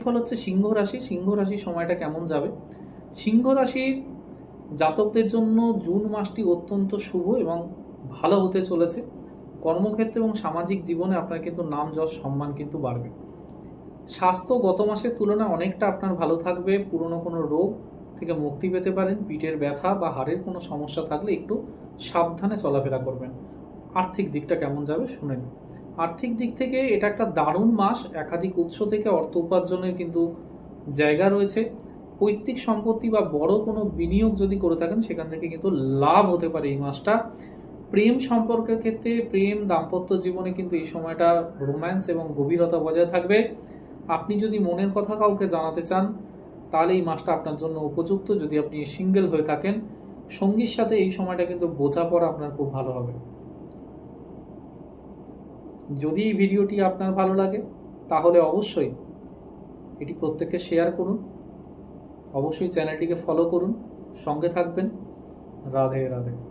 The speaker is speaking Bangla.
ফল হচ্ছে সিংহ রাশি। সিংহ রাশির সময়টা কেমন যাবে? সিংহ রাশির জাতকদের জন্য জুন মাসটি অত্যন্ত শুভ এবং ভালো হতে চলেছে। কর্মক্ষেত্রে এবং সামাজিক জীবনে আপনার কিন্তু নাম যশ সম্মান কিন্তু বাড়বে। স্বাস্থ্য গত মাসের তুলনায় অনেকটা আপনার ভালো থাকবে। পুরনো কোনো রোগ থেকে মুক্তি পেতে পারেন। পিঠের ব্যথা বা হাড়ের কোনো সমস্যা থাকলে একটু সাবধানে চলাফেরা করবেন। আর্থিক দিকটা কেমন যাবে শুনেন। আর্থিক দিক থেকে এটা একটা দারুণ মাস। একাধিক উৎস থেকে অর্থ উপার্জনের কিন্তু জায়গা রয়েছে। পৈতৃক সম্পত্তি বা বড় কোনো বিনিয়োগ যদি করে থাকেন সেখান থেকে কিন্তু লাভ হতে পারে এই মাসটা। প্রেম সম্পর্কের ক্ষেত্রে প্রেম দাম্পত্য জীবনে কিন্তু এই সময়টা রোম্যান্স এবং গভীরতা বজায় থাকবে। আপনি যদি মনের কথা কাউকে জানাতে চান তাহলে এই মাসটা আপনার জন্য উপযুক্ত। যদি আপনি সিঙ্গেল হয়ে থাকেন, সঙ্গীর সাথে এই সময়টা কিন্তু বোঝাপড়া আপনার খুব ভালো হবে। যদি এই ভিডিওটি আপনার ভালো লাগে তাহলে অবশ্যই এটি প্রত্যেককে শেয়ার করুন। অবশ্যই চ্যানেলটিকে ফলো করুন, সঙ্গে থাকবেন। রাধে রাধে।